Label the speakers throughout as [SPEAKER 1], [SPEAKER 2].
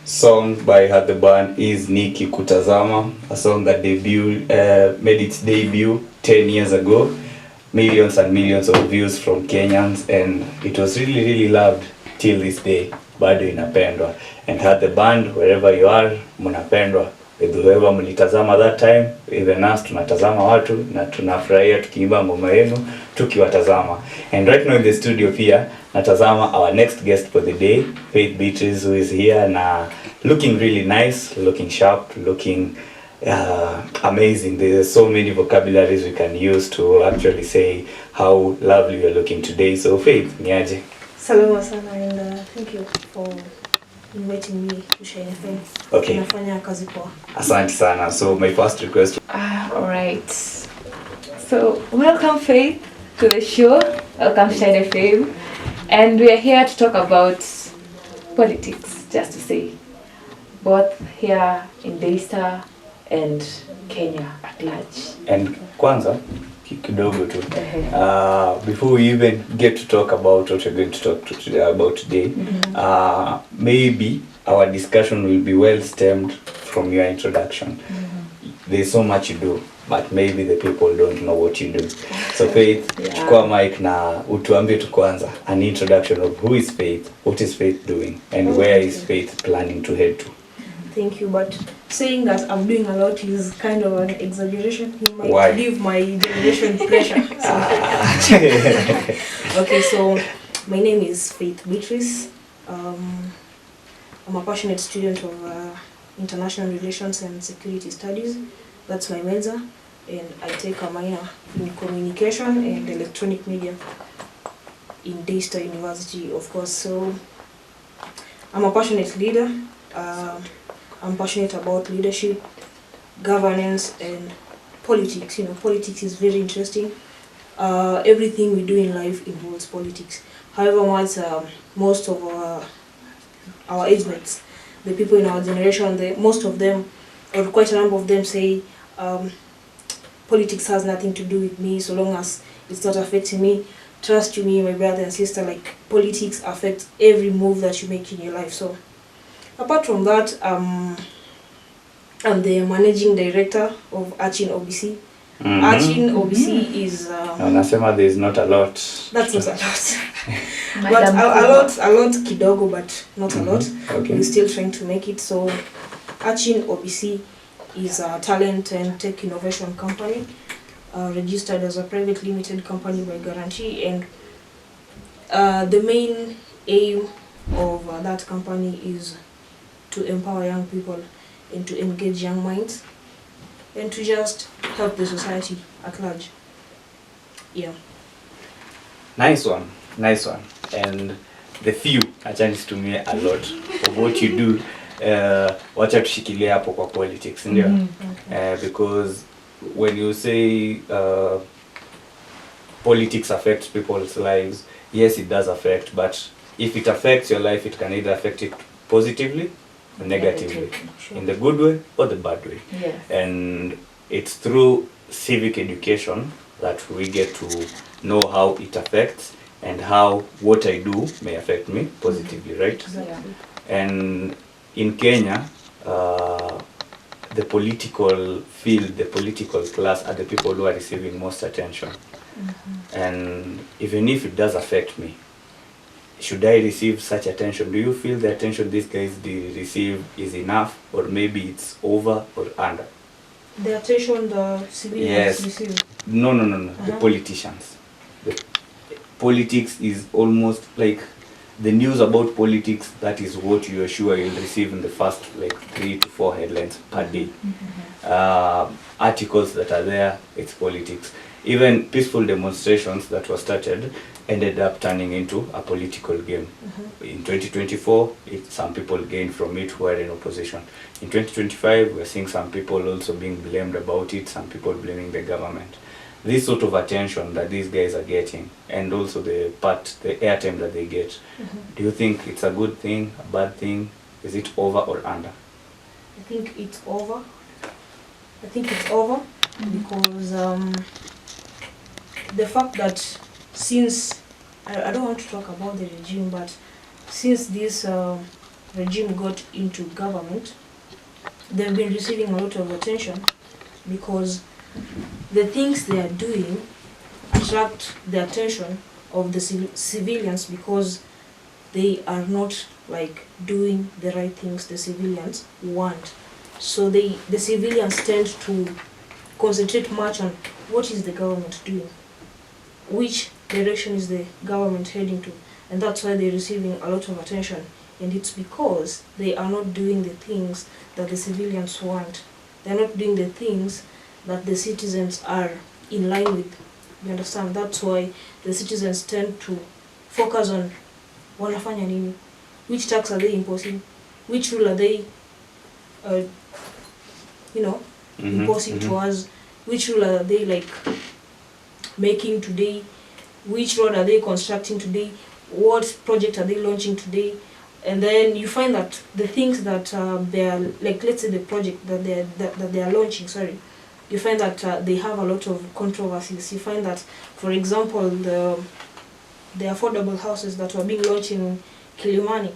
[SPEAKER 1] song by her, the band is Niki Kutazama, a song that made its debut 10 years ago. Millions and millions of views from Kenyans, and it was really, really loved till this day. Bado inapendwa. And had the band, wherever you are, mnapendwa. With whoever mlitazama that time, even us tunatazama watu na tunafurahia tukiimba ngoma yenu tukiwatazama. And right now in the studio pia natazama our next guest for the day, Faith Beatrice, who is here na looking really nice, looking sharp, looking amazing. There's so many vocabularies we can use to actually say how lovely you're looking today. So Faith, niaje?
[SPEAKER 2] Salama sana, and thank you for inviting me to share anything.
[SPEAKER 1] Okay.
[SPEAKER 2] Nafanya kazi poa.
[SPEAKER 1] Asante sana. So my first request.
[SPEAKER 3] All right. So welcome Faith to the show. Welcome Shine FM. And we are here to talk about politics, just to say, both here in Daystar and Kenya at large.
[SPEAKER 1] And kwanza kidogo tu. Before we even get to talk about what we're going to talk about today, maybe our discussion will be well stemmed from your introduction. There's so much you do, but maybe the people don't know what you do. So Faith, chukua mic na utuambie tu kwanza an introduction of who is Faith, what is Faith doing, and where is Faith planning to head to.
[SPEAKER 2] Thank you, but saying that I'm doing a lot is kind of an exaggeration. You might
[SPEAKER 1] Why?
[SPEAKER 2] give my generation pressure. So. Okay, so my name is Faith Beatrice. I'm a passionate student of International Relations and Security Studies. That's my major, and I take a minor in Communication and Electronic Media in Daystar University, of course. So I'm a passionate leader. I'm passionate about leadership, governance, and politics. You know, politics is very interesting. Everything we do in life involves politics. However, most of our age mates, the people in our generation, most of them, or quite a number of them, say politics has nothing to do with me so long as it's not affecting me. Trust me, my brother and sister, like politics affects every move that you make in your life. So apart from that, I'm the managing director of Achin OBC. Achin OBC is
[SPEAKER 1] Nasema there is not a lot.
[SPEAKER 2] That's not a lot. But a lot kidogo, but not a lot.
[SPEAKER 1] Okay.
[SPEAKER 2] We're still trying to make it. So Achin OBC is a talent and tech innovation company, registered as a private limited company by guarantee, and the main aim of that company is to empower young people and to engage young minds and to just help the society at large. Yeah.
[SPEAKER 1] Nice one. And the few, achani situmie a lot of what you do, wacha tushikilie hapo kwa politics, ndio? Because when you say politics affects people's lives, yes, it does affect, but if it affects your life, it can either affect it positively or negatively,
[SPEAKER 3] Sure.
[SPEAKER 1] in the good way or the bad way.
[SPEAKER 3] Yes.
[SPEAKER 1] And it's through civic education that we get to know how it affects and how what I do may affect me positively, right?
[SPEAKER 3] Exactly.
[SPEAKER 1] And in Kenya, the political field, the political class are the people who are receiving most attention. And even if it does affect me, should I receive such attention? Do you feel the attention these guys receive is enough, or maybe it's over or under?
[SPEAKER 2] The attention the civilians receive.
[SPEAKER 1] No. The politicians. The politics is almost like the news about politics. That is what you are sure you'll receive in the first 3 to 4 headlines per day. Articles that are there, it's politics. Even peaceful demonstrations that were started ended up turning into a political game. In 2024, some people gained from it who are in opposition. In 2025, we're seeing some people also being blamed about it, some people blaming the government. This sort of attention that these guys are getting, and also the airtime that they get, do you think it's a good thing, a bad thing? Is it over or under?
[SPEAKER 2] I think it's over. Because the fact that since, I don't want to talk about the regime, but since this regime got into government, they've been receiving a lot of attention because the things they are doing attract the attention of the civilians because they are not like doing the right things the civilians want. So the civilians tend to concentrate much on what is the government doing, which direction is the government heading to, and that's why they're receiving a lot of attention. And it's because they are not doing the things that the civilians want. They're not doing the things that the citizens are in line with. You understand? That's why the citizens tend to focus on wanafanya nini, which tax are they imposing, which rule are they, imposing to us, which rule are they like making today, which road are they constructing today, what project are they launching today. And then you find that the things that they are, like, let's say the project that they are launching, you find that they have a lot of controversies. You find that, for example, the affordable houses that were being launched in Kilimani,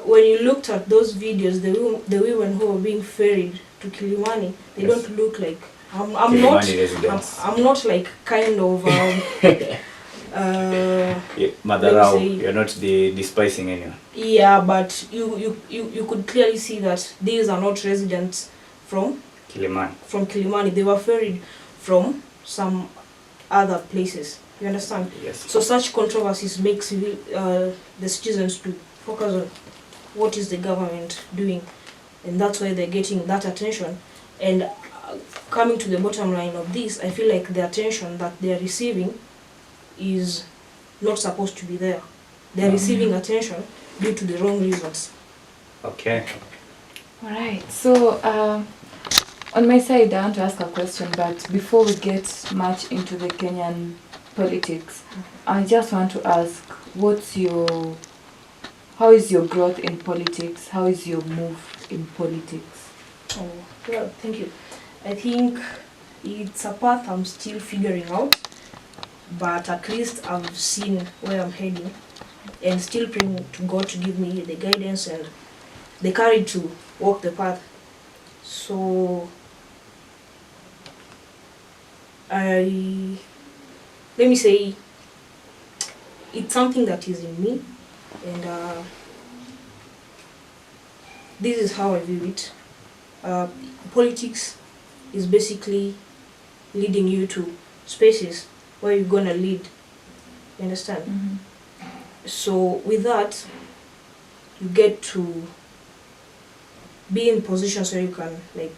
[SPEAKER 2] when you looked at those videos, the women who were being ferried to Kilimani, they don't look like I'm not like kind of
[SPEAKER 1] Madarao, you're not despising anyone.
[SPEAKER 2] Yeah, but you could clearly see that these are not residents from Kilimani. They were ferried from some other places. You understand?
[SPEAKER 1] Yes.
[SPEAKER 2] So such controversies make the citizens to focus on what is the government doing, and that's why they're getting that attention. And coming to the bottom line of this, I feel like the attention that they're receiving is not supposed to be there. They're receiving attention due to the wrong reasons.
[SPEAKER 1] Okay.
[SPEAKER 3] All right. So on my side, I want to ask a question, but before we get much into the Kenyan politics, I just want to ask, how is your growth in politics? How is your move in politics?
[SPEAKER 2] Oh, well, thank you. I think it's a path I'm still figuring out, but at least I've seen where I'm heading, and still praying to God to give me the guidance and the courage to walk the path. So let me say, it's something that is in me, and this is how I view it. Politics is basically leading you to spaces where you're gonna lead. You understand?
[SPEAKER 3] Mm-hmm.
[SPEAKER 2] So with that, you get to be in positions where you can like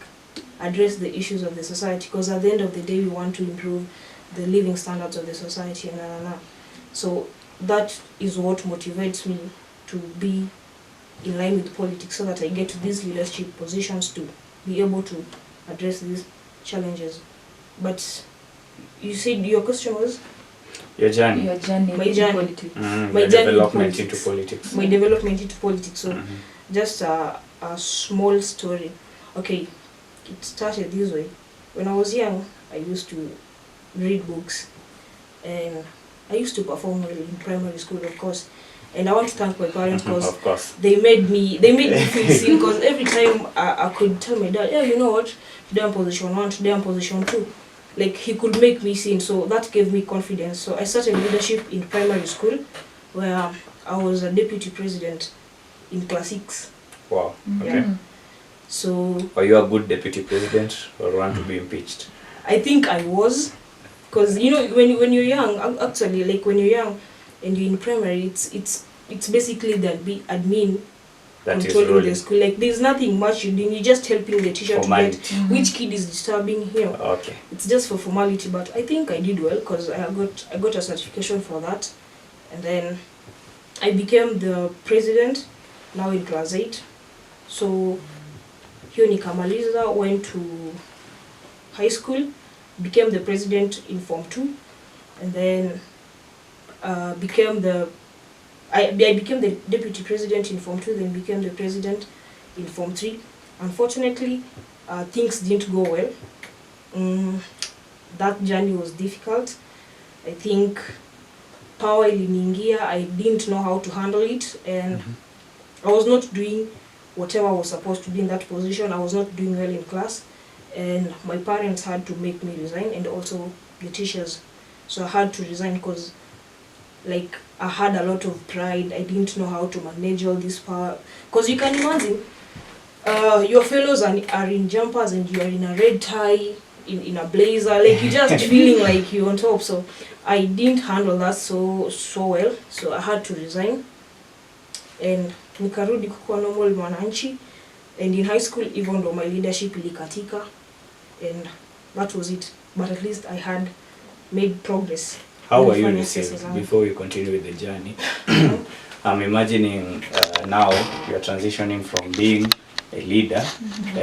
[SPEAKER 2] address the issues of the society, because at the end of the day, we want to improve the living standards of the society. So that is what motivates me to be in line with politics, so that I get to these leadership positions to be able to address these challenges. But you said your question was?
[SPEAKER 3] Your journey.
[SPEAKER 2] My journey.
[SPEAKER 3] Politics.
[SPEAKER 2] My
[SPEAKER 1] development into politics.
[SPEAKER 2] My development into politics. So just a small story. Okay, it started this way. When I was young, I used to read books, and I used to perform well in primary school, of course. And I want to thank my parents, because they made me feel seen, because every time I could tell my dad, yeah, you know what, today I'm position 1, today I'm position 2. Like, he could make me seen, so that gave me confidence. So I started leadership in primary school, where I was a deputy president in class 6.
[SPEAKER 1] Wow, okay.
[SPEAKER 2] Yeah. So...
[SPEAKER 1] Are you a good deputy president, or want to be impeached?
[SPEAKER 2] I think I was, because, you know, when you're young, actually, like, when you're young, and you're in primary, it's basically the admin that controlling the school. Like, there's nothing much you're doing. You're just helping the teacher to get which kid is disturbing him.
[SPEAKER 1] Okay.
[SPEAKER 2] It's just for formality, but I think I did well, because I got a certification for that, and then I became the president now in class 8. So hiyo nikamaliza, went to high school, became the president in Form 2, and then I became the deputy president in Form 2, then became the president in Form 3. Unfortunately, things didn't go well. That journey was difficult. I think power iliniingia, I didn't know how to handle it, and I was not doing whatever I was supposed to be in that position. I was not doing well in class, and my parents had to make me resign, and also the teachers. So I had to resign because, like, I had a lot of pride. I didn't know how to manage all this power. Because you can imagine, your fellows are in jumpers and you are in a red tie, in a blazer, like you just feeling like you're on top. So I didn't handle that so well. So I had to resign, and nikarudi kukuwa normal mwananchi. And in high school, even though my leadership ilikatika, and that was it. But at least I had made progress.
[SPEAKER 1] How were you received before we continue with the journey? I'm imagining now you're transitioning from being a leader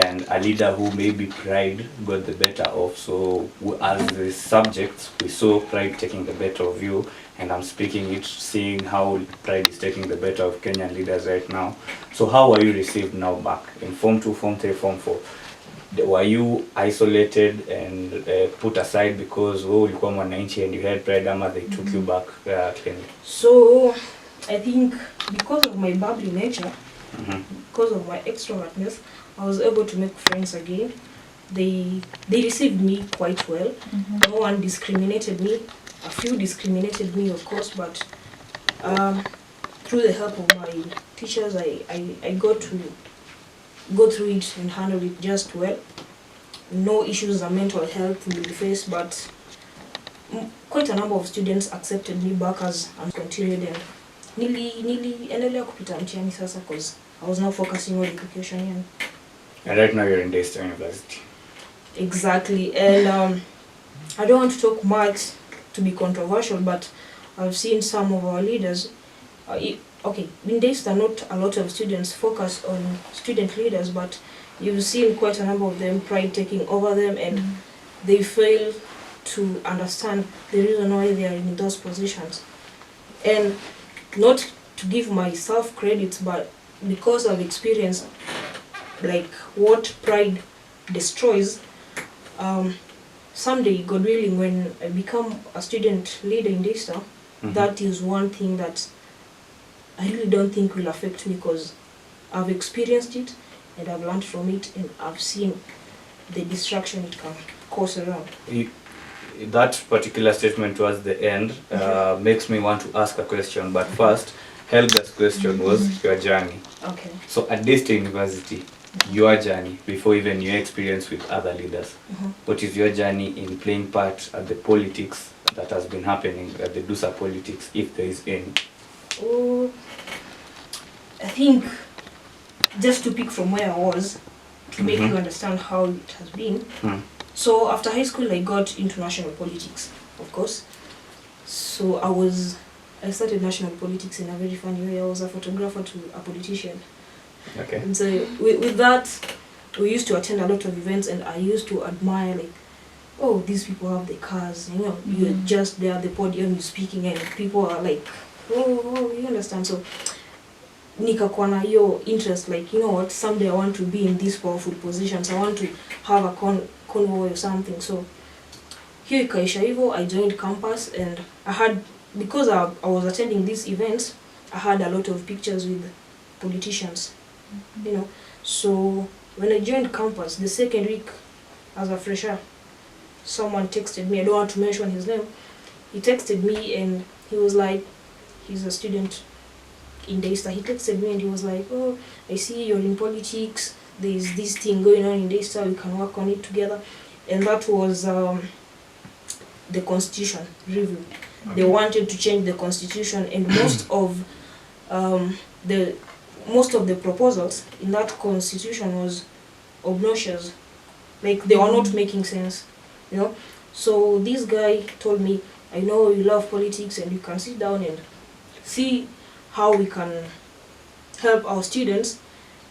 [SPEAKER 1] and a leader who maybe pride got the better of. So as the subjects, we saw pride taking the better of you, and I'm speaking it, seeing how pride is taking the better of Kenyan leaders right now. So how were you received now back in Form 2, Form 3, Form 4? Were you isolated and put aside because ulikuwa mwananchi and you had pride, ama they took you back Kenya?
[SPEAKER 2] So I think because of my bubbly nature, because of my extrovertness, I was able to make friends again. They received me quite well. No one discriminated me. A few discriminated me, of course, but through the help of my teachers, I got to go through it and handle it just well. No issues of mental health will be faced, but quite a number of students accepted me back as I continued, and niliendelea kupita mtihani sasa because I was now focusing on education.
[SPEAKER 1] And right now you're in Daystar University.
[SPEAKER 2] Exactly, and I don't want to talk much to be controversial, but I've seen some of our leaders. Okay, in Daystar, not a lot of students focus on student leaders, but you've seen quite a number of them, pride taking over them, and they fail to understand the reason why they are in those positions. And not to give myself credit, but because I've experienced like what pride destroys, someday, God willing, when I become a student leader in Daystar, that is one thing that I really don't think will affect me, because I've experienced it and I've learned from it, and I've seen the destruction it can cause around.
[SPEAKER 1] That particular statement towards the end makes me want to ask a question, but first, Helga's question was your journey.
[SPEAKER 2] Okay.
[SPEAKER 1] So at Daystar University, your journey, before even your experience with other leaders, what is your journey in playing part at the politics that has been happening, at the DUSA politics, if there is any?
[SPEAKER 2] Oh, I think just to pick from where I was, to make you understand how it has been. So after high school, I got into national politics, of course. So I started national politics in a very funny way. I was a photographer to a politician.
[SPEAKER 1] Okay.
[SPEAKER 2] And so with that, we used to attend a lot of events, and I used to admire, like, oh, these people have the cars, you know, you're just there at the podium, you're speaking, and people are like, oh, you understand? So nikakuwa na hiyo interest, like, you know what, someday I want to be in these powerful positions, I want to have a convoy or something. So hiyo ikaisha hivyo, I joined campus, and I had, because I was attending these events, I had a lot of pictures with politicians, you know. So when I joined campus, the second week as a fresher, someone texted me, I don't want to mention his name, he texted me and he was like, he's a student in Daystar, he texted me and he was like, oh, I see you're in politics, there's this thing going on in Daystar, we can work on it together. And that was the constitution review. They wanted to change the constitution, and most of the proposals in that constitution was obnoxious, like they were not making sense, you know. So this guy told me, I know you love politics and you can sit down and see how we can help our students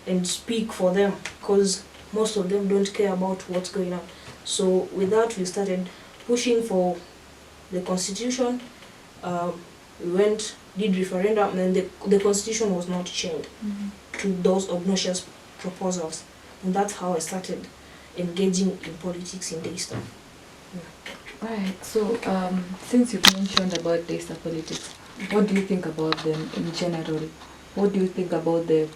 [SPEAKER 2] and speak for them, because most of them don't care about what's going on. So with that, we started pushing for the constitution. We did referendum, and the constitution was not changed to those obnoxious proposals. And that's how I started engaging in politics in Daystar.
[SPEAKER 3] Right, so since you've mentioned about Daystar politics, what do you think about them in general? what do you think about the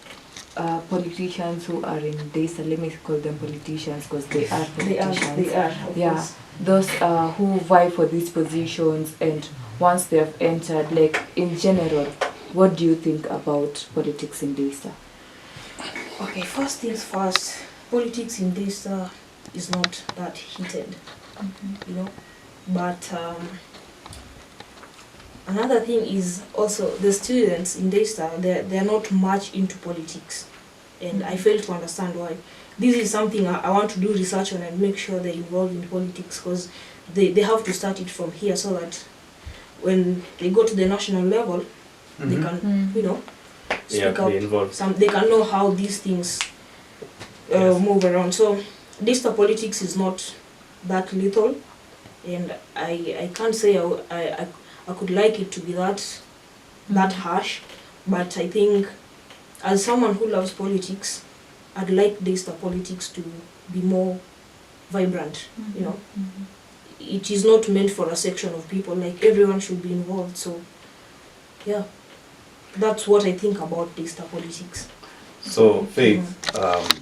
[SPEAKER 3] politicians who are in DESA? Let me call them politicians because they are politicians.
[SPEAKER 2] They are. Of course.
[SPEAKER 3] Those who vie for these positions, and once they have entered, like in general, what do you think about politics in DESA?
[SPEAKER 2] Okay, first things first, politics in DESA is not that heated, you know. But another thing is also the students in DESA, they're not much into politics, and I fail to understand why. This is something I want to do research on and make sure they're involved in politics, because they have to start it from here so that when they go to the national level, they can, you know, speak up. They can know how these things move around. So DESA politics is not that little, and I can't say I could like it to be that harsh, but I think as someone who loves politics, I'd like DESA politics to be more vibrant, you know. It is not meant for a section of people, like everyone should be involved. So yeah, that's what I think about DESA politics.
[SPEAKER 1] So Faith,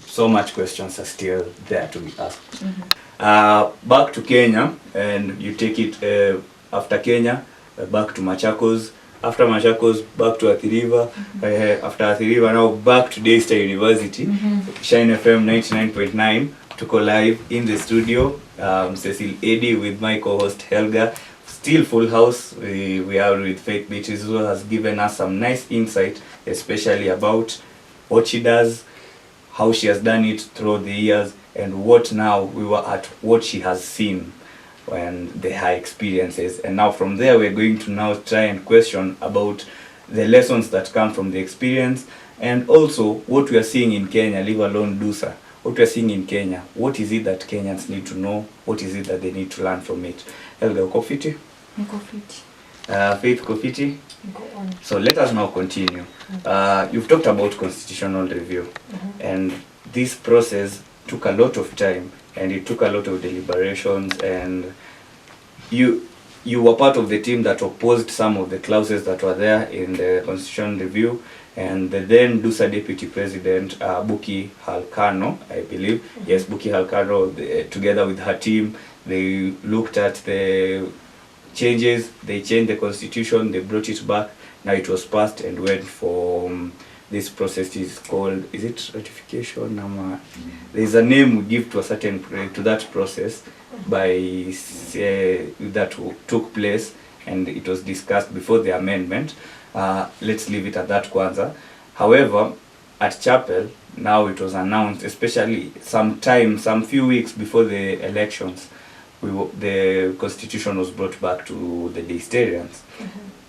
[SPEAKER 1] so much questions are still there to be asked. Back to Kenya, and you take it after Kenya, back to Machakos, after Machakos back to Athi River, after Athi River now back to Daystar University. Shine FM 99.9 to go live in the studio. Cecil Eddie with my co-host Helga. Still full house. We are with Faith Beatrice, who has given us some nice insight, especially about what she does, how she has done it through the years, and what now we were at what she has seen and her experiences. And now from there we're going to now try and question about the lessons that come from the experience, and also what we are seeing in Kenya, leave alone DUSA. What we are seeing in Kenya, what is it that Kenyans need to know, what is it that they need to learn from it? Helga, uko fiti?
[SPEAKER 3] Niko fiti.
[SPEAKER 1] Faith, uko fiti?
[SPEAKER 2] Go on.
[SPEAKER 1] So let us now continue. You've talked about constitutional review, and this process took a lot of time, and it took a lot of deliberations, and you were part of the team that opposed some of the clauses that were there in the constitutional review, and the then DUSA deputy president, Buki Halkano, I believe, yes, Buki Halkano, together with her team, they looked at the changes, they changed the constitution, they brought it back. Now it was passed and went for this process is called, is it ratification? There's a name we give to a certain to that process by that took place, and it was discussed before the amendment. Let's leave it at that kwanza. However, at Chapel, now it was announced, especially some few weeks before the elections, the constitution was brought back to the Daystarians.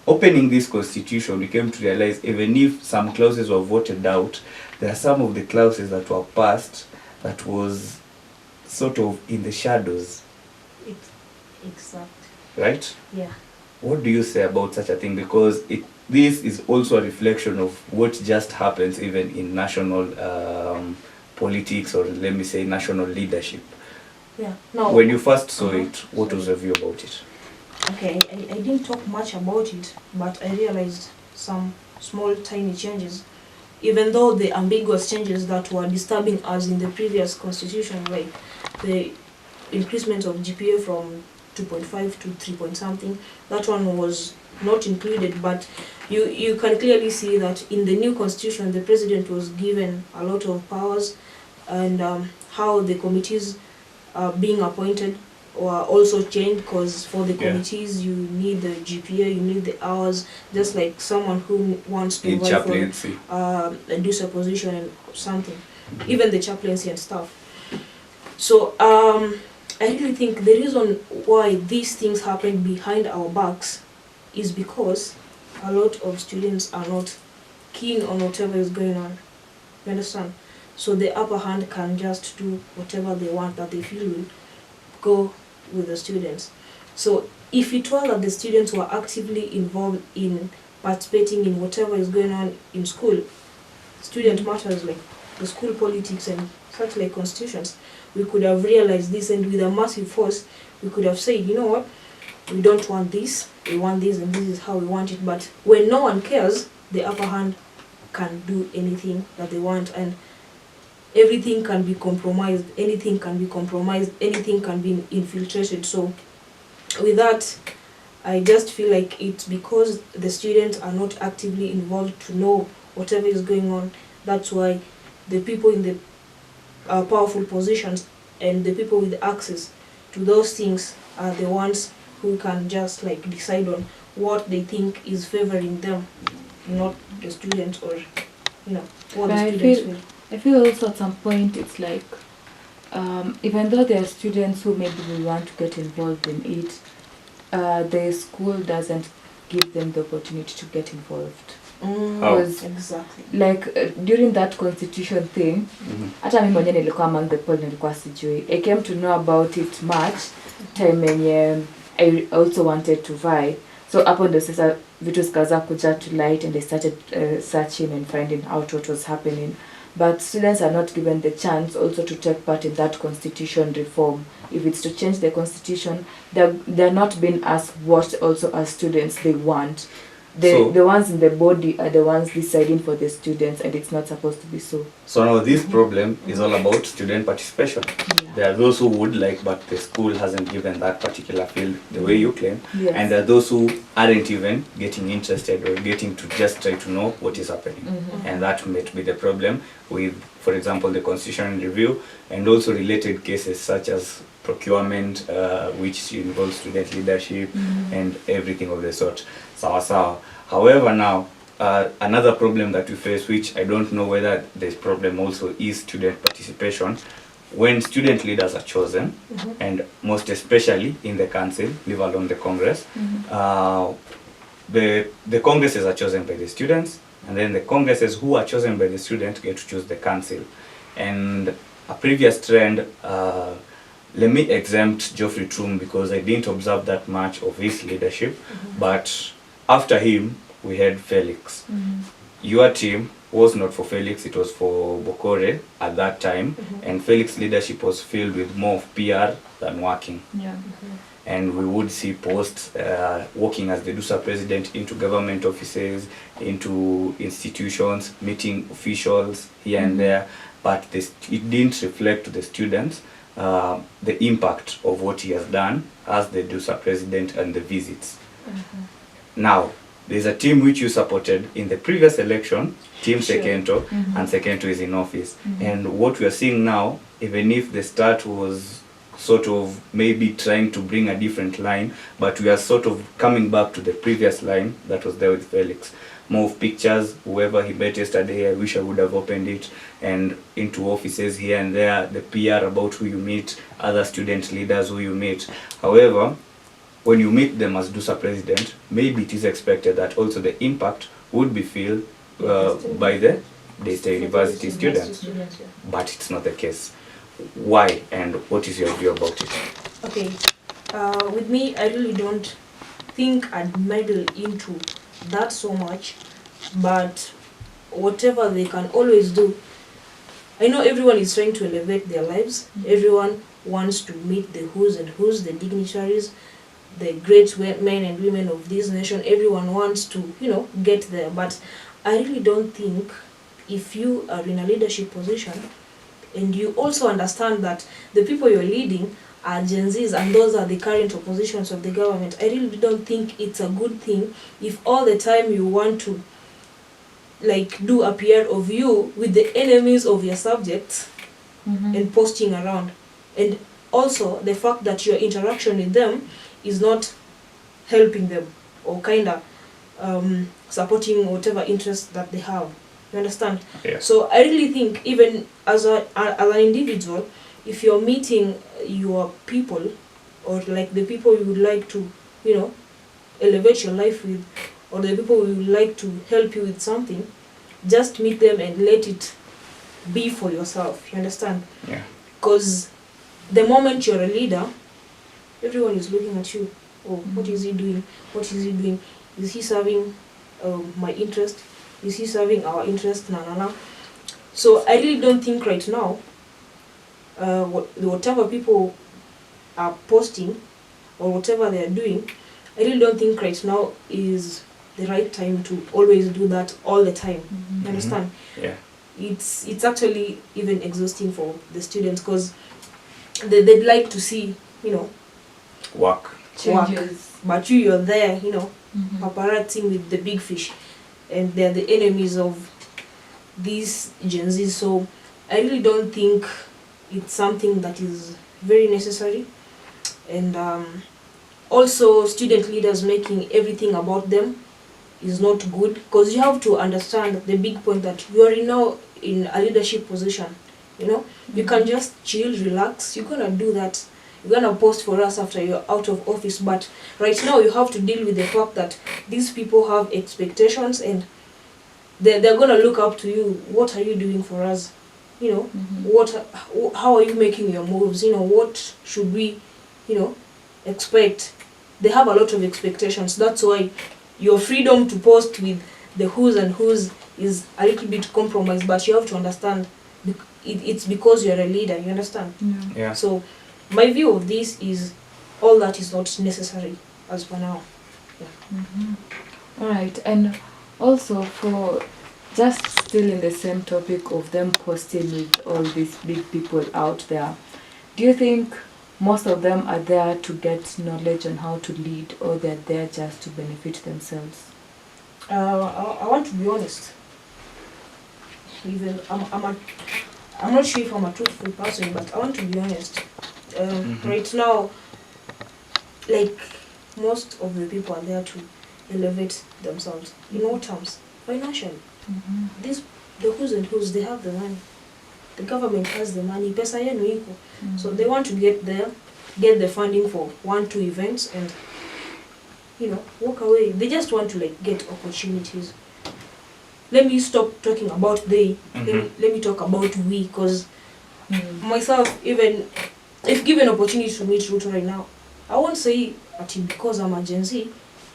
[SPEAKER 1] Opening this constitution, we came to realize even if some clauses were voted out, there are some of the clauses that were passed that was sort of in the shadows.
[SPEAKER 2] Exact.
[SPEAKER 1] Right?
[SPEAKER 2] Yeah.
[SPEAKER 1] What do you say about such a thing? Because this is also a reflection of what just happens even in national politics, or let me say national leadership.
[SPEAKER 2] Yeah. No.
[SPEAKER 1] When you first saw it, what was your view about it?
[SPEAKER 2] Okay, I didn't talk much about it, but I realized some small tiny changes, even though the ambiguous changes that were disturbing us in the previous constitution, like the increasement of GPA from 2.5 to 3 point something, that one was not included, but you can clearly see that in the new constitution the president was given a lot of powers, and how the committees being appointed or also changed, because for the committees you need the GPA, you need the hours, just like someone who wants to vie for a DUSA position and something, even the chaplaincy and stuff. So I really think the reason why these things happen behind our backs is because a lot of students are not keen on whatever is going on. You understand? So the upper hand can just do whatever they want that they feel will go with the students. So if it was that the students were actively involved in participating in whatever is going on in school, student matters like the school politics and such like constitutions, we could have realized this, and with a massive force we could have said, you know what, we don't want this, we want this, and this is how we want it. But when no one cares, the upper hand can do anything that they want, and everything can be compromised, anything can be compromised, anything can be infiltrated. So with that, I just feel like it's because the students are not actively involved to know whatever is going on. That's why the people in the powerful positions and the people with access to those things are the ones who can just like decide on what they think is favoring them, not the students, or what
[SPEAKER 3] But
[SPEAKER 2] the
[SPEAKER 3] I
[SPEAKER 2] students
[SPEAKER 3] feel-
[SPEAKER 2] feel.
[SPEAKER 3] I feel also at some point it's like, even though there are students who maybe will want to get involved in it, the school doesn't give them the opportunity to get involved. Because
[SPEAKER 2] Exactly.
[SPEAKER 3] like during that constitution thing, hata mimi mwenyewe nilikuwa among the poll, nilikuwa sijui. I came to know about it much time yenye I also wanted to vie. So hapo ndo sasa vitu zikaanza kuja to light, and they started searching and finding out what was happening. But students are not given the chance also to take part in that constitution reform. If it's to change the constitution, they're not being asked what also as students they want. The ones in the body are the ones deciding for the students, and it's not supposed to be so.
[SPEAKER 1] So now this problem is all about student participation.
[SPEAKER 3] Yeah.
[SPEAKER 1] There are those who would like, but the school hasn't given that particular field the way you claim.
[SPEAKER 3] Yes.
[SPEAKER 1] And there are those who aren't even getting interested or getting to just try to know what is happening. And that might be the problem with, for example, the constitutional review, and also related cases such as procurement, which involves student leadership and everything of the sort. Sawa. However, now another problem that we face, which I don't know whether this problem also is student participation, when student leaders are chosen, and most especially in the council, leave alone the Congress, the congresses are chosen by the students, and then the congresses who are chosen by the students get to choose the council. And a previous trend, let me exempt Geoffrey Trum because I didn't observe that much of his leadership, but after him we had Felix. Your team was not for Felix, it was for Bokore at that time, and Felix's leadership was filled with more of PR than working.
[SPEAKER 3] Yeah.
[SPEAKER 1] And we would see posts working as the DUSA president into government offices, into institutions, meeting officials here and there, but it didn't reflect to the students the impact of what he has done as the DUSA president and the visits. Now, there's a team which you supported in the previous election, Team Sekento, and Sekento is in office. And what we are seeing now, even if the start was sort of maybe trying to bring a different line, but we are sort of coming back to the previous line that was there with Felix. More of pictures, whoever he met yesterday, I wish I would have opened it, and into offices here and there, the PR about who you meet, other student leaders who you meet. However, when you meet them as DUSA president, maybe it is expected that also the impact would be felt by the Data University students. But it's not the case. Why, and what is your view about it?
[SPEAKER 2] Okay, with me, I really don't think I'd meddle into that so much, but whatever they can always do. I know everyone is trying to elevate their lives. Everyone wants to meet the who's and who's, the dignitaries, the great men and women of this nation. Everyone wants to, get there. But I really don't think if you are in a leadership position and you also understand that the people you're leading are Gen Zs and those are the current oppositions of the government, I really don't think it's a good thing if all the time you want to do a PR of you with the enemies of your subjects and posting around. And also the fact that your interaction with them is not helping them or supporting whatever interest that they have. You understand?
[SPEAKER 1] Yeah.
[SPEAKER 2] So I really think even as an individual, if you're meeting your people or the people you would like to, elevate your life with, or the people who would like to help you with something, just meet them and let it be for yourself. You understand?
[SPEAKER 1] Yeah.
[SPEAKER 2] Because the moment you're a leader, everyone is looking at you. Oh, what is he doing? What is he doing? Is he serving my interest? Is he serving our interest? No. So I really don't think right now, whatever people are posting or whatever they are doing, I really don't think right now is the right time to always do that all the time. You understand?
[SPEAKER 1] Yeah.
[SPEAKER 2] It's actually even exhausting for the students, because they'd like to see, you know,
[SPEAKER 1] Work.
[SPEAKER 3] Changes.
[SPEAKER 2] but you're there, you know, paparazzing with the big fish, and they're the enemies of these Gen Zs. So I really don't think it's something that is very necessary. And also, student leaders making everything about them is not good, because you have to understand the big point that you are now in a leadership position. You know, you can just chill, relax. You're gonna do that. You're gonna post for us after you're out of office, but right now you have to deal with the fact that these people have expectations, and they're gonna look up to you. What are you doing for us? You know, how are you making your moves? You know, what should we, you know, expect? They have a lot of expectations. That's why your freedom to post with the who's and who's is a little bit compromised, but you have to understand it's because you're a leader, you understand?
[SPEAKER 1] Yeah.
[SPEAKER 2] So my view of this is all that is not necessary as for now.
[SPEAKER 3] All right, and also for just still in the same topic of them posting with all these big people out there, do you think most of them are there to get knowledge on how to lead, or they're there just to benefit themselves?
[SPEAKER 2] I want to be honest. Even I'm not sure if I'm a truthful person, but I want to be honest. Right now, like, most of the people are there to elevate themselves. In what terms? Financially. The who's and who's, they have the money. The government has the money. Pesa yenu iko. So they want to get there, get the funding for 1-2 events, and, you know, walk away. They just want to, like, get opportunities. Let me stop talking about they. Let me talk about we, because myself, even if given opportunity to meet Ruto right now, I won't say that because I'm a Gen Z,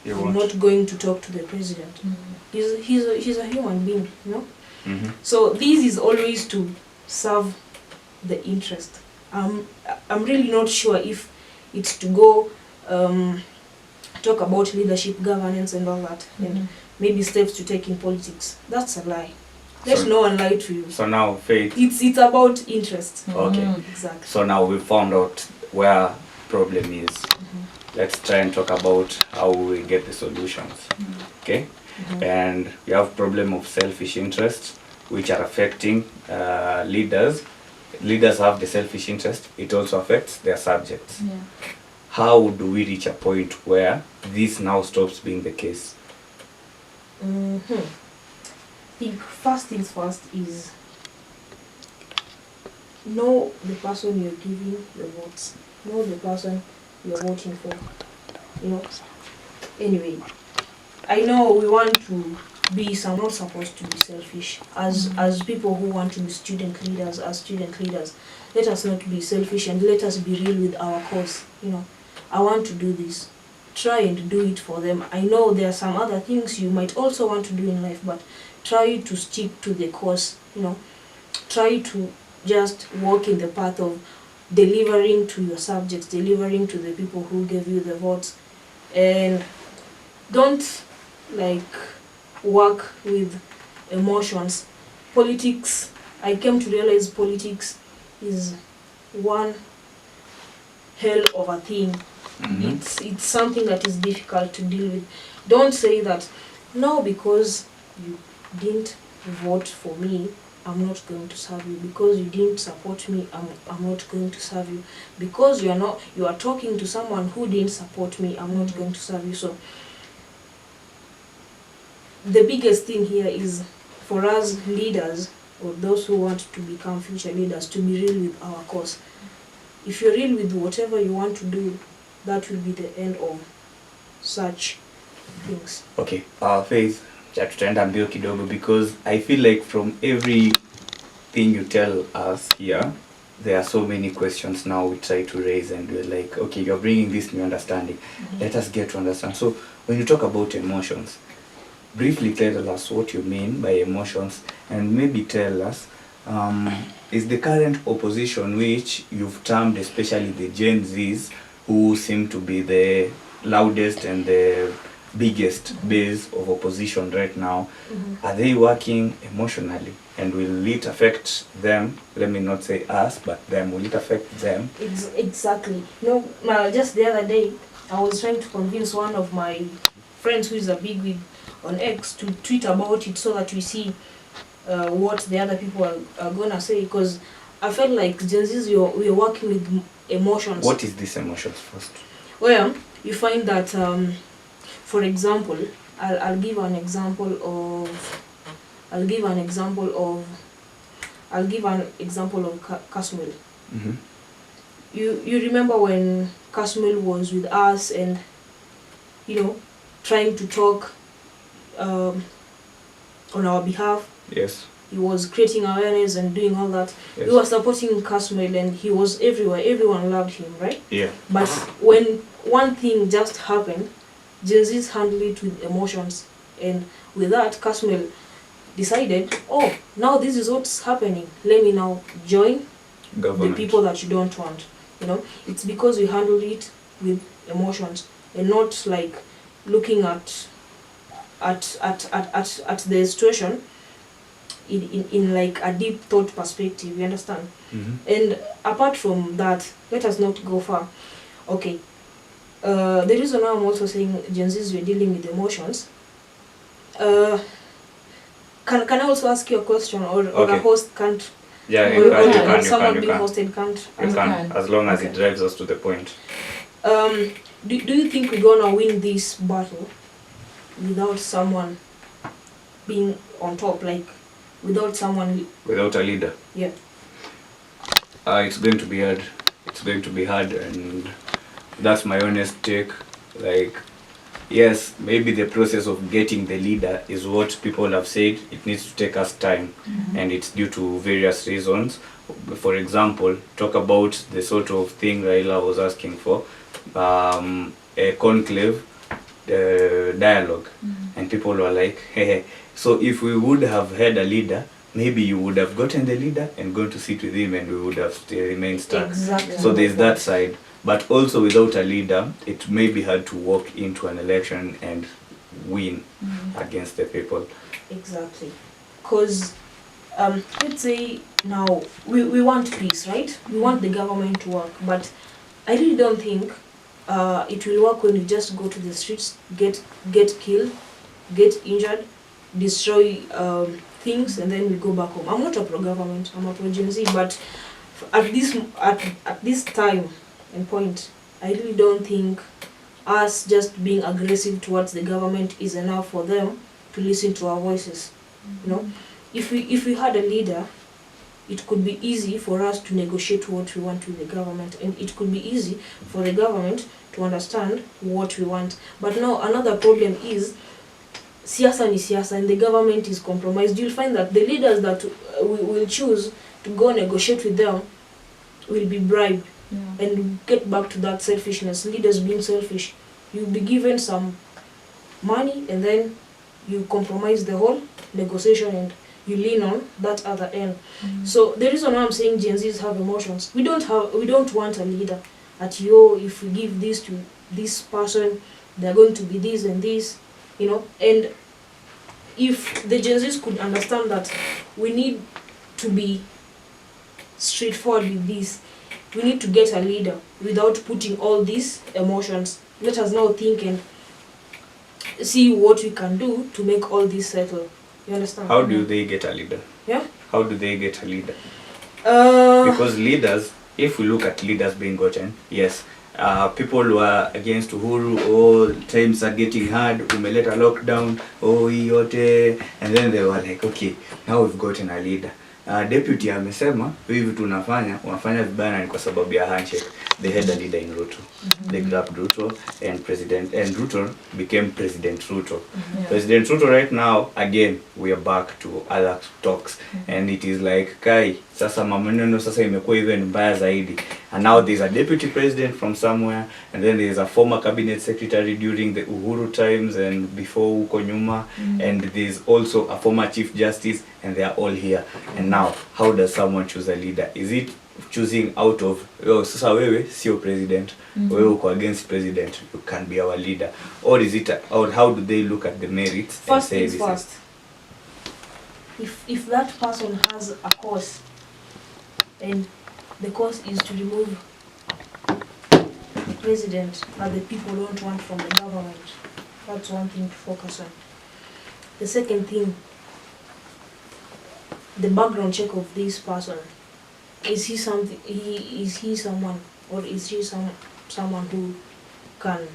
[SPEAKER 2] I'm not going to talk to the president. He's a human being, you know. So this is always to serve the interest. I'm really not sure if it's to go talk about leadership, governance, and all that, and maybe steps to take in politics. That's a lie. Let no one lie to you.
[SPEAKER 1] So now, Faith.
[SPEAKER 2] It's about interest.
[SPEAKER 1] Okay.
[SPEAKER 2] Exactly.
[SPEAKER 1] So now we found out where problem is. Let's try and talk about how we get the solutions. Okay? And we have problem of selfish interest, which are affecting leaders. Leaders have the selfish interest. It also affects their subjects. How do we reach a point where this now stops being the case?
[SPEAKER 2] The first things first is know the person you're giving your votes. Know the person you're voting for. You know. Anyway, I know we want to be some, not supposed to be selfish. As people who want to be student leaders, let us not be selfish, and let us be real with our cause. You know, I want to do this. Try and do it for them. I know there are some other things you might also want to do in life, but try to stick to the course. You know, try to just walk in the path of delivering to your subjects, delivering to the people who gave you the votes, and don't, like, work with emotions. Politics, I came to realize politics is one hell of a thing. It's something that is difficult to deal with. Don't say that, no, because you didn't vote for me, I'm not going to serve you. Because you didn't support me, I'm not going to serve you. Because you are talking to someone who didn't support me, I'm not going to serve you. So the biggest thing here is for us leaders, or those who want to become future leaders, to be real with our cause. If you're real with whatever you want to do, that will be the end of such things.
[SPEAKER 1] Okay, Faith, tutaenda mbio kidogo, because I feel like from everything you tell us here, there are so many questions now we try to raise, and we're like, okay, you're bringing this new understanding. Let us get to understand. So when you talk about emotions, briefly tell us what you mean by emotions, and maybe tell us, is the current opposition, which you've termed especially the Gen Zs, who seem to be the loudest and the biggest base of opposition right now, are they working emotionally? And will it affect them? Let me not say us, but them. Will it affect them?
[SPEAKER 2] Exactly. No, just the other day, I was trying to convince one of my friends who is a bigwig on X to tweet about it so that we see what the other people are gonna say. Because I felt like Gen Zs, we are working with emotions.
[SPEAKER 1] What is this emotions first?
[SPEAKER 2] Well, you find that, for example, I'll give an example of Casmel. You remember when Casmel was with us and, you know, trying to talk on our behalf.
[SPEAKER 1] Yes.
[SPEAKER 2] He was creating awareness and doing all that.
[SPEAKER 1] Yes.
[SPEAKER 2] We were supporting Casmel and he was everywhere. Everyone loved him, right?
[SPEAKER 1] Yeah.
[SPEAKER 2] But when one thing just happened, Gen Zs handled it with emotions. And with that, Casmel decided, oh, now this is what's happening. Let me now join
[SPEAKER 1] Government.
[SPEAKER 2] the people that you don't want. You know, it's because we handle it with emotions and not like looking at the situation in like a deep thought perspective. You understand? And apart from that, let us not go far. Okay. The reason why I'm also saying Gen Zs we're dealing with emotions. Can I also ask you a question, or
[SPEAKER 1] Okay.
[SPEAKER 2] a host can't?
[SPEAKER 1] Yeah,
[SPEAKER 2] or,
[SPEAKER 1] you can,
[SPEAKER 2] someone
[SPEAKER 1] you
[SPEAKER 2] being
[SPEAKER 1] can.
[SPEAKER 2] hosted can't?
[SPEAKER 1] You can, as long as
[SPEAKER 2] Okay.
[SPEAKER 1] it drives us to the point.
[SPEAKER 2] Do you think we're gonna win this battle without someone being on top, like without someone?
[SPEAKER 1] Without a leader?
[SPEAKER 2] Yeah.
[SPEAKER 1] It's going to be hard. It's going to be hard, and that's my honest take. Like, yes, maybe the process of getting the leader is what people have said. It needs to take us time, and it's due to various reasons. For example, talk about the sort of thing Raila was asking for, a conclave dialogue, and people were like, hey. So if we would have had a leader, maybe you would have gotten the leader and gone to sit with him, and we would have still remained stuck.
[SPEAKER 2] Exactly.
[SPEAKER 1] So there's that side. But also without a leader, it may be hard to walk into an election and win against the people.
[SPEAKER 2] Exactly. Because, let's say now, we want peace, right? We want the government to work. But I really don't think it will work when you just go to the streets, get killed, get injured, destroy things, and then we go back home. I'm not a pro-government, I'm a pro-Gen Z, but at this time and point, I really don't think us just being aggressive towards the government is enough for them to listen to our voices. You know, if we had a leader, it could be easy for us to negotiate what we want with the government, and it could be easy for the government to understand what we want. But now another problem is siasa ni siasa, and the government is compromised. You'll find that the leaders that we will choose to go negotiate with them will be bribed. And get back to that selfishness, leaders being selfish. You'll be given some money and then you compromise the whole negotiation and you lean on that other end. So the reason why I'm saying Gen Zs have emotions, we don't want a leader at if we give this to this person, they're going to be this and this, you know. And if the Gen Zs could understand that we need to be straightforward with this, we need to get a leader without putting all these emotions. Let us now think and see what we can do to make all this settle. You understand?
[SPEAKER 1] How do they get a leader?
[SPEAKER 2] Yeah?
[SPEAKER 1] How do they get a leader? Because leaders, if we look at leaders being gotten, yes, people were against Uhuru, oh, times are getting hard, umeleta lockdown, oh, yote, and then they were like, okay, now we've gotten a leader. Deputy amesema hivi unafanya vibaya na ni kwa sababu ya handshake. They had a leader in Ruto. They grabbed Ruto and Ruto became President Ruto. President Ruto right now, again, we are back to other talks. And it is like, Kai, Sasa maneno sasa imekuwa even mbaya zaidi, and now there's a deputy president from somewhere, and then there's a former cabinet secretary during the Uhuru times and before huko nyuma, and there's also a former chief justice, and they are all here. And now how does someone choose a leader? Is it choosing out of sasa wewe sio president, wewe uko against president, you can be our leader, or is it, or how do they look at the merits and
[SPEAKER 2] First
[SPEAKER 1] say
[SPEAKER 2] things
[SPEAKER 1] this
[SPEAKER 2] first. If that person has a cause, and the cause is to remove the president that the people don't want from the government, that's one thing to focus on. The second thing, the background check of this person. Is he something? Is he someone, or is he someone who can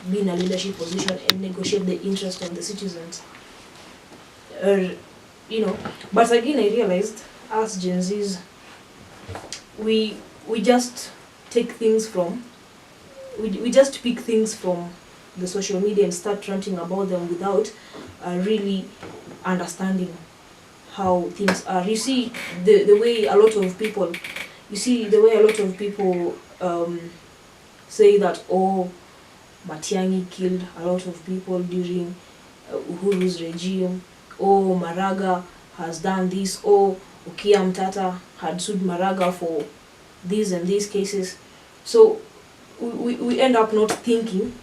[SPEAKER 2] be in a leadership position and negotiate the interest of the citizens? You know. But again, I realized as Gen Zs, we just take things from, we just pick things from the social media and start ranting about them without really understanding how things are. You see the way a lot of people, say that, oh, Matiang'i killed a lot of people during Uhuru's regime, oh, Maraga has done this, oh, Ukia Mtata had sued Maraga for these and these cases. So we end up not thinking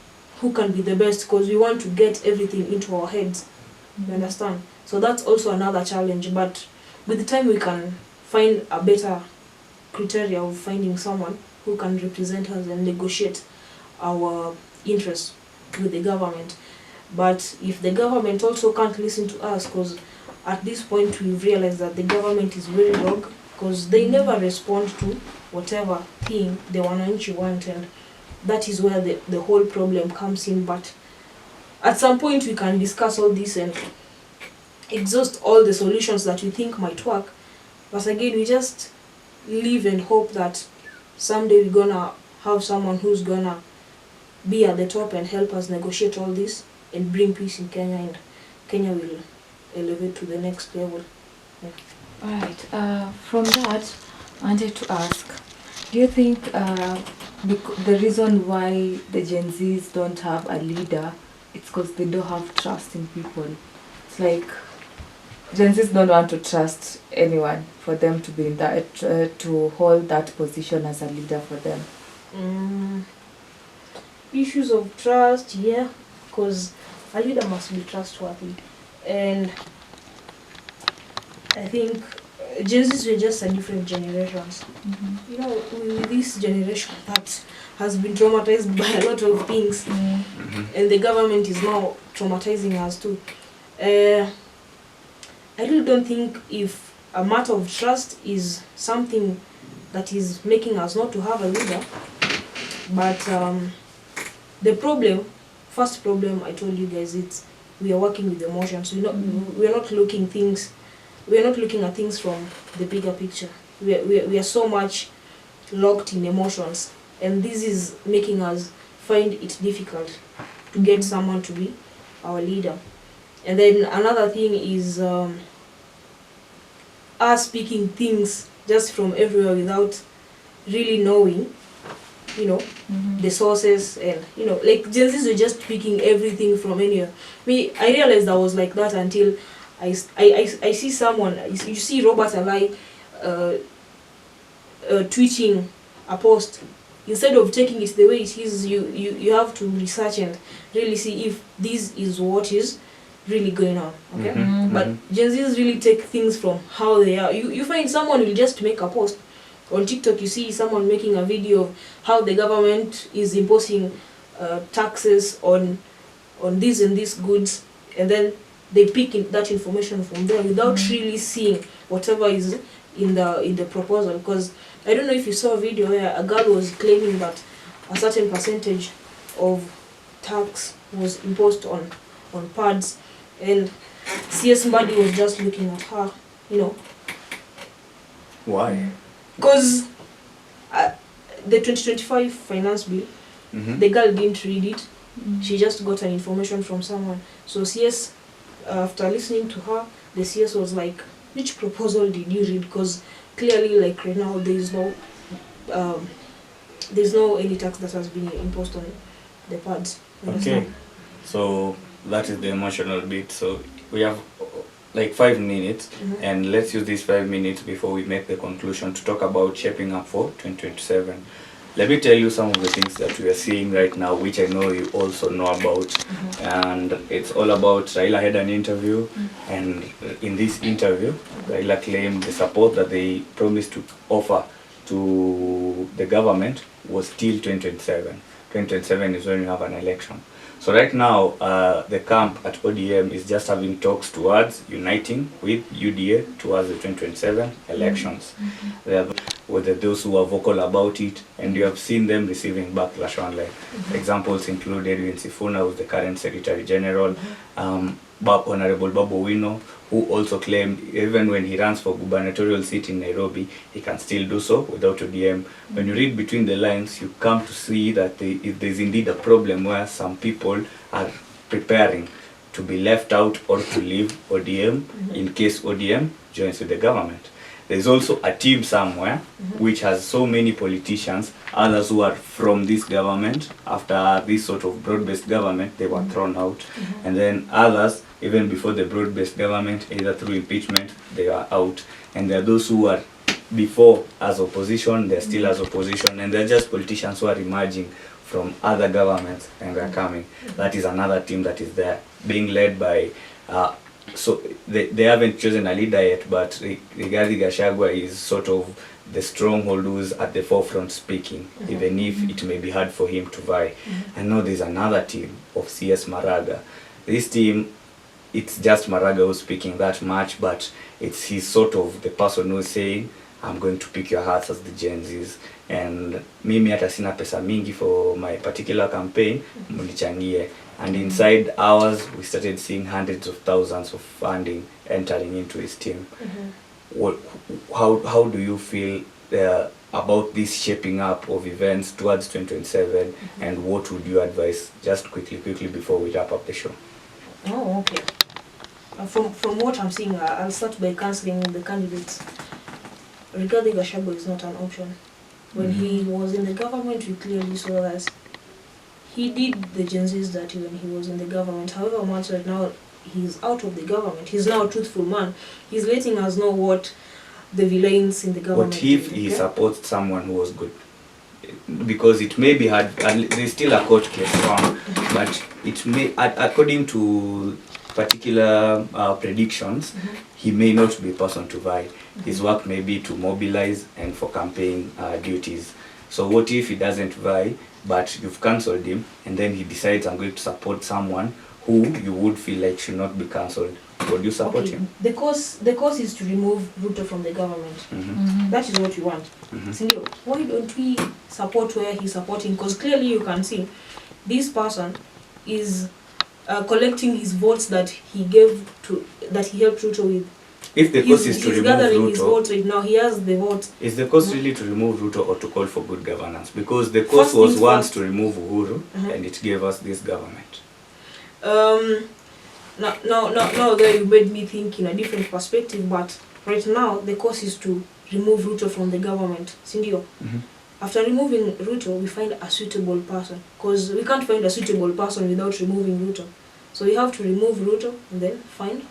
[SPEAKER 2] who can be the best, because we want to get everything into our heads. You understand? So that's also another challenge, but with the time we can find a better criteria of finding someone who can represent us and negotiate our interests with the government. But if the government also can't listen to us, because at this point we've realized that the government is very rogue, because they never respond to whatever thing the wananchi want, and that is where the whole problem comes in. But at some point we can discuss all this and exhaust all the solutions that we think might work, but again we just live and hope that someday we're gonna have someone who's gonna be at the top and help us negotiate all this and bring peace in Kenya, and Kenya will elevate to the next level. Yeah.
[SPEAKER 3] Alright, from that I wanted to ask, do you think the reason why the Gen Zs don't have a leader, it's because they don't have trust in people? It's like Gen Zs don't want to trust anyone for them to be in that, to hold that position as a leader for them.
[SPEAKER 2] Issues of trust, yeah, because a leader must be trustworthy, and I think Gen Zs were just a different generations. You know, with this generation that has been traumatized by a lot of things, and the government is now traumatizing us too. I really don't think if a matter of trust is something that is making us not to have a leader, but the first problem I told you guys, it's we are working with emotions. We are not looking at things from the bigger picture. We are so much locked in emotions, and this is making us find it difficult to get someone to be our leader. And then another thing is us speaking things just from everywhere without really knowing, the sources, and like Gen Zs were just speaking everything from anywhere. I realized I was like that until I see someone, you see Robert Alai tweeting a post. Instead of taking it the way it is, you have to research and really see if this is what is really going on. Okay? But Gen Zs really take things from how they are. You find someone will just make a post. On TikTok you see someone making a video of how the government is imposing taxes on these and these goods, and then they pick that information from there without really seeing whatever is in the proposal. Because I don't know if you saw a video where a girl was claiming that a certain percentage of tax was imposed on pads, and CS Mbodze was just looking at her,
[SPEAKER 1] Why?
[SPEAKER 2] Because the 2025 finance bill, the girl didn't read it. She just got an information from someone. So CS, after listening to her, the CS was like, which proposal did you read? Because clearly, like right now, there's no any tax that has been imposed on the pads.
[SPEAKER 1] Okay, so that is the emotional bit. So we have like 5 minutes, and let's use these 5 minutes before we make the conclusion to talk about shaping up for 2027. Let me tell you some of the things that we are seeing right now, which I know you also know about. And it's all about Raila had an interview, and in this interview, Raila claimed the support that they promised to offer to the government was till 2027. 2027 is when you have an election. So right now, the camp at ODM is just having talks towards uniting with UDA towards the 2027 elections. They are whether those who are vocal about it, and you have seen them receiving backlash online. Examples include Edwin Sifuna, who's the current Secretary General, Honorable Babu Wino, who also claimed even when he runs for gubernatorial seat in Nairobi, he can still do so without ODM. When you read between the lines, you come to see that there's indeed a problem where some people are preparing to be left out or to leave ODM in case ODM joins with the government. There's also a team somewhere which has so many politicians, others who are from this government. After this sort of broad-based government, they were thrown out. And then others, even before the broad-based government, either through impeachment, they are out. And there are those who are before as opposition, they're still as opposition, and they're just politicians who are emerging from other governments and they're coming. That is another team that is there, being led by so they haven't chosen a leader yet, but Rigathi Gachagua is sort of the stronghold who's at the forefront speaking, even if it may be hard for him to vie. I know there's another team of CS Maraga. This team, it's just Maraga who's speaking that much, but he's sort of the person who's saying, I'm going to pick your hearts as the Gen Zs. And mimi hata sina pesa mingi for my particular campaign, munichangie. And inside hours, we started seeing hundreds of thousands of funding entering into his team. How do you feel about this shaping up of events towards 2027, and what would you advise, just quickly before we wrap up the show?
[SPEAKER 2] Oh, okay. From what I'm seeing, I'll start by cancelling the candidates. Rigathi Gachagua is not an option. When he was in the government, we clearly saw that he did the Gen Zs dirty when he was in the government. However much right now he's out of the government, he's now a truthful man. He's letting us know what the villains in the government
[SPEAKER 1] What if he supports someone who was good? Because it may be hard, there's still a court case wrong, but it may, according to particular predictions, he may not be a person to vie. His work may be to mobilize and for campaign duties. So what if he doesn't vie, but you've cancelled him, and then he decides, I'm going to support someone who you would feel like should not be cancelled? Would you support him?
[SPEAKER 2] The cause is to remove Ruto from the government. That is what we want. Why don't we support where he's supporting? Because clearly you can see this person is collecting his votes that he helped Ruto with.
[SPEAKER 1] If the cause is to remove
[SPEAKER 2] gathering his
[SPEAKER 1] Ruto,
[SPEAKER 2] votes right now, he has the votes.
[SPEAKER 1] is the cause really to remove Ruto or to call for good governance? Because the cause was once to remove Uhuru, and it gave us this government.
[SPEAKER 2] Now there you made me think in a different perspective, but right now the cause is to remove Ruto from the government. Sindio? After removing Ruto, we find a suitable person, because we can't find a suitable person without removing Ruto. So we have to remove Ruto and then find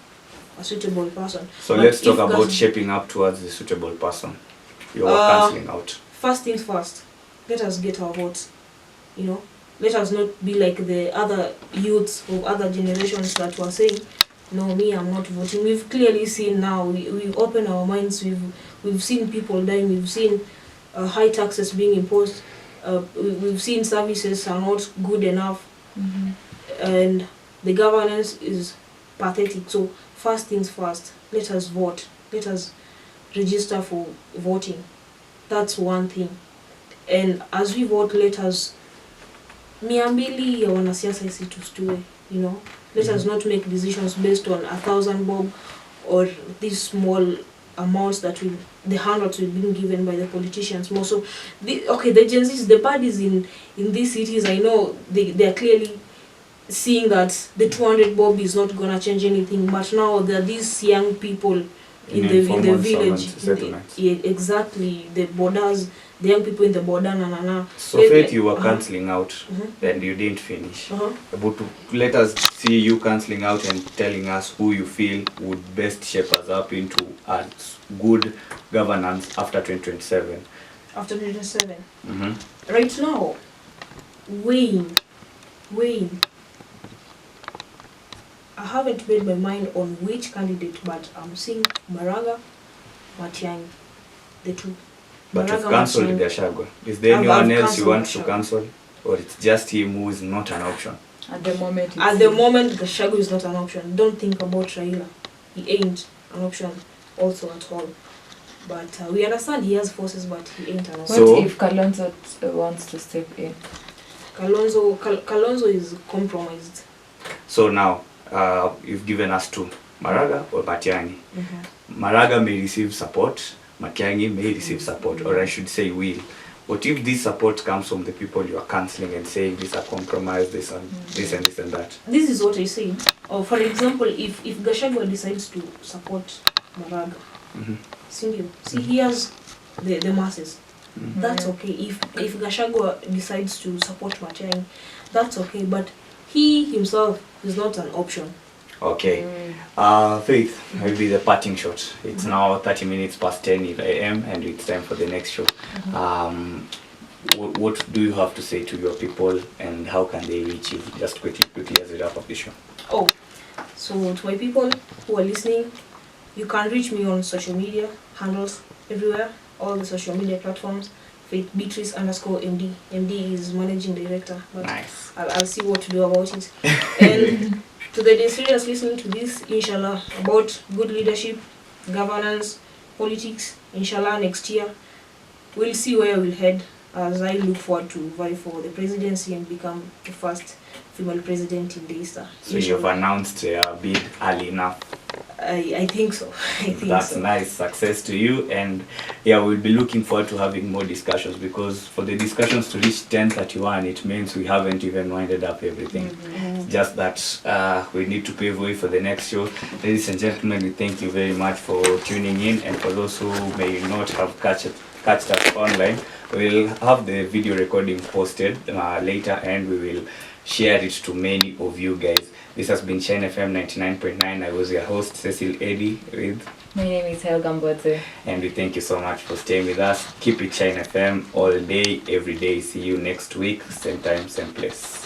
[SPEAKER 2] a suitable person.
[SPEAKER 1] So let's talk about shaping up towards the suitable person. You are cancelling out.
[SPEAKER 2] First things first, let us get our votes. Let us not be like the other youths of other generations that were saying, no, me, I'm not voting. We've clearly seen now, we've opened our minds, we've seen people dying, we've seen high taxes being imposed, we've seen services are not good enough, and the governance is pathetic. So first things first, let us vote. Let us register for voting. That's one thing. And as we vote, let us 200 ya wanasiasa isitustue, Let us not make decisions based on 1,000 bob or these small amounts that the handouts we've been given by the politicians more. So, the Gen Zs, the parties in these cities, I know they are clearly seeing that the 200 bob is not going to change anything, but now there are these young people in the
[SPEAKER 1] informal
[SPEAKER 2] village,
[SPEAKER 1] settlements.
[SPEAKER 2] exactly, the borders, the young people in the border,
[SPEAKER 1] So Faith, you were cancelling out and you didn't finish. But let us see you cancelling out and telling us who you feel would best shape us up into a good governance after 2027.
[SPEAKER 2] After 2027. Right now, Wayne. I haven't made my mind on which candidate, but I'm seeing Maraga, Matiang'i, the two.
[SPEAKER 1] But you've
[SPEAKER 2] Maraga,
[SPEAKER 1] cancelled
[SPEAKER 2] Matiang'i.
[SPEAKER 1] Gachagua. Is there
[SPEAKER 2] I've
[SPEAKER 1] anyone else you
[SPEAKER 2] cancelled
[SPEAKER 1] want to
[SPEAKER 2] Gachagua.
[SPEAKER 1] cancel? Or it's just him who is not an option?
[SPEAKER 3] At the moment,
[SPEAKER 2] At the moment, Gachagua is not an option. Don't think about Raila. He ain't an option also at all. But we understand he has forces, but he ain't an option.
[SPEAKER 3] What if Kalonzo wants to step in?
[SPEAKER 2] Kalonzo is compromised.
[SPEAKER 1] So now, you've given us two, Maraga or Matiang'i. Maraga may receive support, Matiang'i may receive support, or I should say will. What if this support comes from the people you are cancelling and saying these are compromised, this and this and this and that?
[SPEAKER 2] This is what I say. Or for example, if Gachagua decides to support Maraga, see, he has the masses. That's okay. If Gachagua decides to support Matiang'i, that's okay. But he himself is not an option.
[SPEAKER 1] Okay. Faith, maybe the parting shot. It's now 30 minutes past 10 a.m. and it's time for the next show. What do you have to say to your people and how can they reach you? Just quickly as we wrap up the show.
[SPEAKER 2] Oh, so to my people who are listening, you can reach me on social media handles everywhere, all the social media platforms. Faith Beatrice _MD. MD is managing director, but
[SPEAKER 1] Nice.
[SPEAKER 2] I'll see what to do about it. And to the serious listening to this, inshallah, about good leadership, governance, politics, inshallah, next year, we'll see where we'll head as I look forward to vie for the presidency and become the first female president in the Easter.
[SPEAKER 1] So you've announced your bid early enough.
[SPEAKER 2] I think so.
[SPEAKER 1] That's nice. Success to you. And yeah, we'll be looking forward to having more discussions because for the discussions to reach 10:31, it means we haven't even winded up everything. Just that we need to pave way for the next show. Ladies and gentlemen, we thank you very much for tuning in. And for those who may not have catched us online, we'll have the video recording posted later and we will share it to many of you guys. This has been Shine FM 99.9. I was your host, Cecil Eddy, with...
[SPEAKER 3] My name is Helga Mbodze.
[SPEAKER 1] And we thank you so much for staying with us. Keep it Shine FM all day, every day. See you next week, same time, same place.